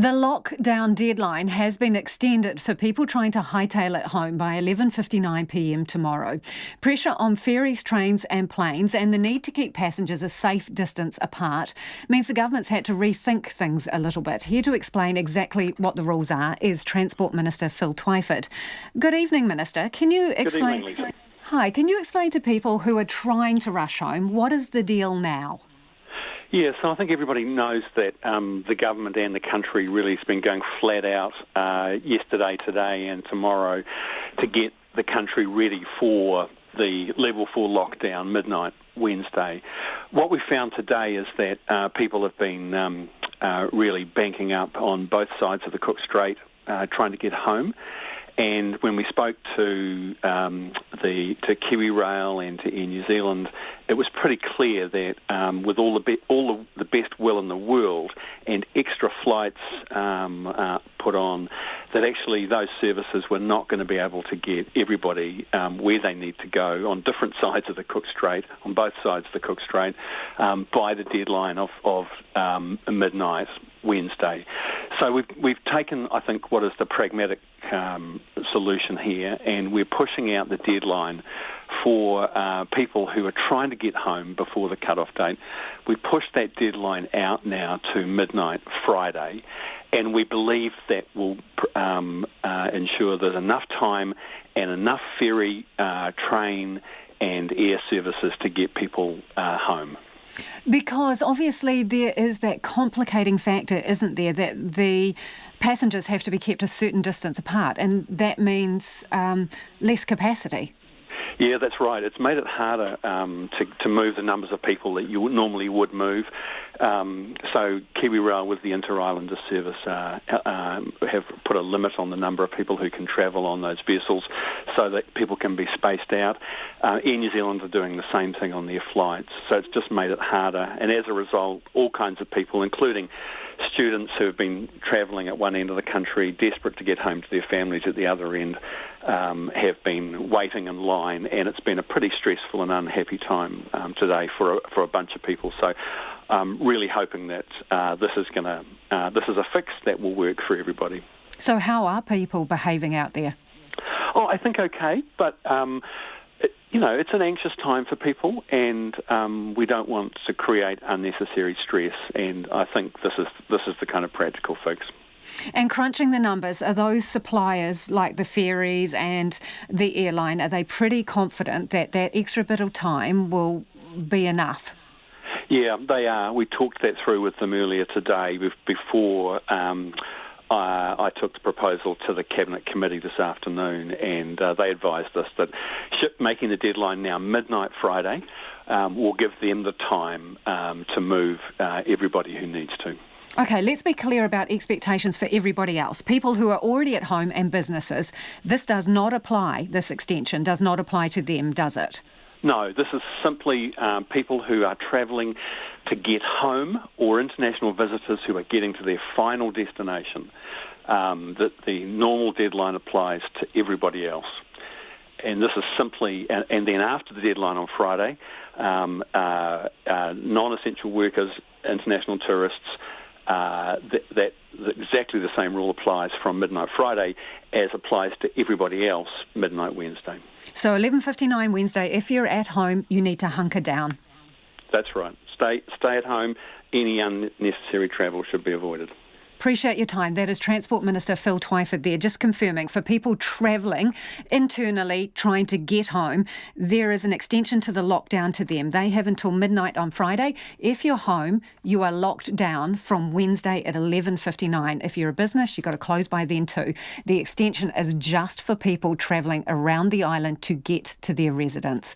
The lockdown deadline has been extended for people trying to hightail it home by 11:59 p.m. tomorrow. Pressure on ferries, trains and planes and the need to keep passengers a safe distance apart means the government's had to rethink things a little bit. Here to explain exactly what the rules are is Transport Minister Phil Twyford. Good evening, Minister. Can you explain... Good evening, Lisa. Hi, can you explain to people who are trying to rush home, what is the deal now? Yeah, so I think everybody knows that the government and the country really has been going flat out yesterday, today and tomorrow to get the country ready for the level 4 lockdown midnight Wednesday. What we found today is that people have been really banking up on both sides of the Cook Strait trying to get home. And when we spoke to Kiwi Rail and to Air New Zealand, it was pretty clear that with all the best will in the world and extra flights put on, that actually those services were not going to be able to get everybody where they need to go on different sides of the Cook Strait, on both sides of the Cook Strait, by the deadline of midnight Wednesday. So we've taken, I think, what is the pragmatic solution here, and we're pushing out the deadline for people who are trying to get home before the cut-off date. We pushed that deadline out now to midnight Friday, and we believe that will ensure there's enough time and enough ferry, train and air services to get people home. Because obviously there is that complicating factor, isn't there, that the passengers have to be kept a certain distance apart, and that means less capacity. Yeah, that's right. It's made it harder to move the numbers of people that you normally would move. So Kiwi Rail with the Inter-Islander service have put a limit on the number of people who can travel on those vessels so that people can be spaced out. Air New Zealand are doing the same thing on their flights. So it's just made it harder. And as a result, all kinds of people, including students who have been travelling at one end of the country, desperate to get home to their families at the other end, have been waiting in line, and it's been a pretty stressful and unhappy time today for a bunch of people. So I'm really hoping that this is a fix that will work for everybody. So how are people behaving out there? Oh, I think okay, but it's an anxious time for people, and we don't want to create unnecessary stress. And I think this is the kind of practical fix. And crunching the numbers, are those suppliers like the ferries and the airline, are they pretty confident that that extra bit of time will be enough? Yeah, they are. We talked that through with them earlier today before I took the proposal to the Cabinet Committee this afternoon, and they advised us that making the deadline now midnight Friday will give them the time to move everybody who needs to. OK, let's be clear about expectations for everybody else. People who are already at home and businesses, this extension does not apply to them, does it? No, this is simply people who are travelling to get home or international visitors who are getting to their final destination. That the normal deadline applies to everybody else. And this is simply, and then after the deadline on Friday, non-essential workers, international tourists, that exactly the same rule applies from midnight Friday as applies to everybody else midnight Wednesday. So 11:59 Wednesday, if you're at home, you need to hunker down. That's right. Stay at home. Any unnecessary travel should be avoided. Appreciate your time. That is Transport Minister Phil Twyford there, just confirming for people travelling internally trying to get home, there is an extension to the lockdown to them. They have until midnight on Friday. If you're home, you are locked down from Wednesday at 11:59. If you're a business, you've got to close by then too. The extension is just for people travelling around the island to get to their residence.